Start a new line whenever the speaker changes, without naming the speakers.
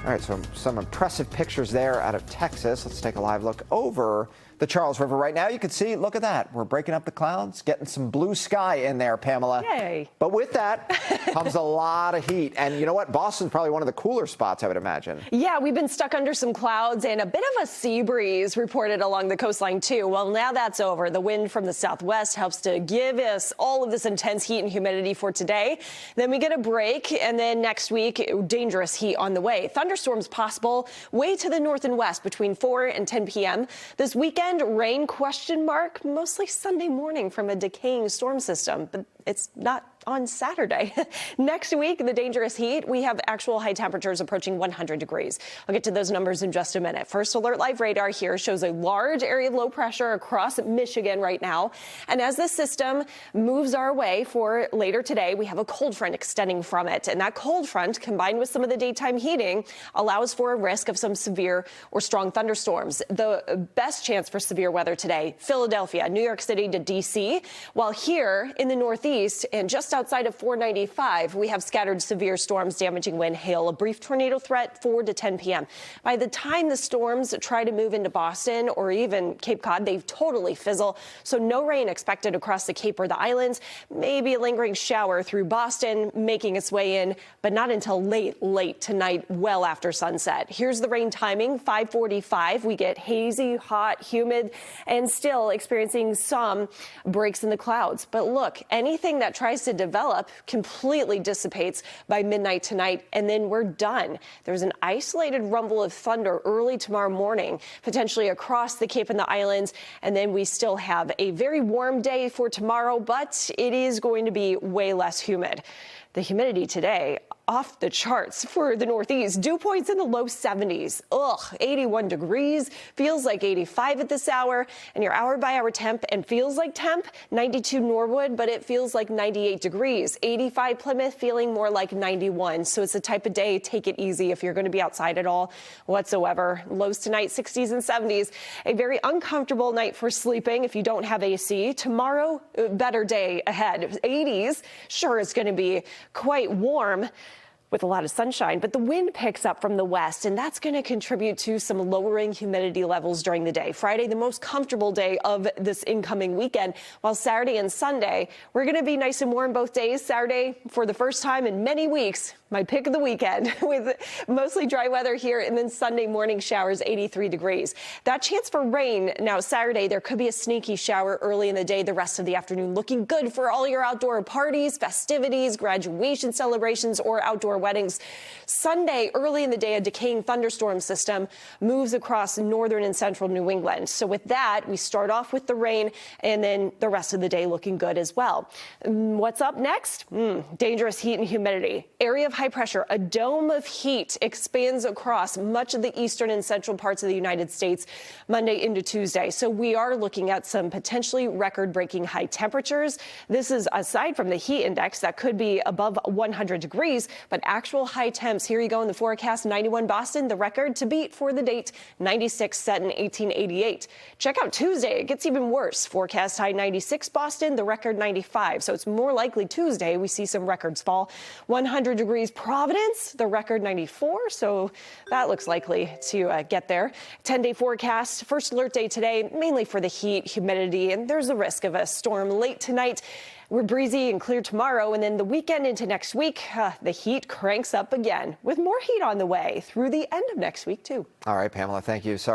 All right, so some impressive pictures there out of Texas. Let's take a live look over the Charles River right now. You can see, look at that. We're breaking up the clouds, getting some blue sky in there, Pamela.
Yay.
But with that comes a lot of heat. And you know what? Boston's probably one of the cooler spots, I would imagine.
Yeah, we've been stuck under some clouds and a bit of a sea breeze reported along the coastline, too. Well, now that's over. The wind from the southwest helps to give us all of this intense heat and humidity for today. Then we get a break, and then next week, dangerous heat on the way. Thunderstorms possible way to the north and west between 4 and 10 p.m. This weekend, rain question mark, mostly Sunday morning from a decaying storm system, but it's not on Saturday. Next week, the dangerous heat, we have actual high temperatures approaching 100 degrees. I'll get to those numbers in just a minute. First Alert Live radar here shows a large area of low pressure across Michigan right now. And as this system moves our way for later today, we have a cold front extending from it. And that cold front, combined with some of the daytime heating, allows for a risk of some severe or strong thunderstorms. The best chance for severe weather today, Philadelphia, New York City to D.C., while here in the Northeast and just outside of 495, we have scattered severe storms, damaging wind, hail, a brief tornado threat 4 to 10 p.m. By the time the storms try to move into Boston or even Cape Cod, they totally fizzle. So no rain expected across the Cape or the islands. Maybe a lingering shower through Boston making its way in, but not until late tonight, well after sunset. Here's the rain timing, 5:45. We get hazy, hot, humid, and still experiencing some breaks in the clouds. But look, anything that tries to develop completely dissipates by midnight tonight, and then we're done. There's an isolated rumble of thunder early tomorrow morning, potentially across the Cape and the islands, and then we still have a very warm day for tomorrow, but it is going to be way less humid. The humidity today, off the charts for the Northeast. Dew points in the low 70s. 81 degrees. Feels like 85 at this hour. And your hour-by-hour temp and feels like temp, 92 Norwood, but it feels like 98 degrees. 85 Plymouth, feeling more like 91. So it's the type of day, take it easy if you're going to be outside at all whatsoever. Lows tonight, 60s and 70s. A very uncomfortable night for sleeping if you don't have AC. Tomorrow, better day ahead. 80s, sure, it's going to be quite warm with a lot of sunshine, but the wind picks up from the west, and that's going to contribute to some lowering humidity levels during the day. Friday, the most comfortable day of this incoming weekend, while Saturday and Sunday, we're going to be nice and warm both days. Saturday, for the first time in many weeks, my pick of the weekend with mostly dry weather here, and then Sunday morning showers, 83 degrees. That chance for rain now Saturday, there could be a sneaky shower early in the day, the rest of the afternoon looking good for all your outdoor parties, festivities, graduation celebrations, or outdoor weddings. Sunday, early in the day, a decaying thunderstorm system moves across northern and central New England. So with that, we start off with the rain, and then the rest of the day looking good as well. What's up next? Dangerous heat and humidity. Area of high pressure, a dome of heat expands across much of the eastern and central parts of the United States Monday into Tuesday. So we are looking at some potentially record-breaking high temperatures. This is aside from the heat index that could be above 100 degrees, but actual high temps. Here you go in the forecast. 91 Boston, the record to beat for the date. 96 set in 1888. Check out Tuesday. It gets even worse. Forecast high 96 Boston, the record 95. So it's more likely Tuesday we see some records fall. 100 degrees Providence, the record 94. So that looks likely to get there. 10-day forecast. First alert day today, mainly for the heat, humidity, and there's a risk of a storm late tonight. We're breezy and clear tomorrow, and then the weekend into next week, the heat cranks up again with more heat on the way through the end of next week, too.
All right, Pamela, thank you. Sorry.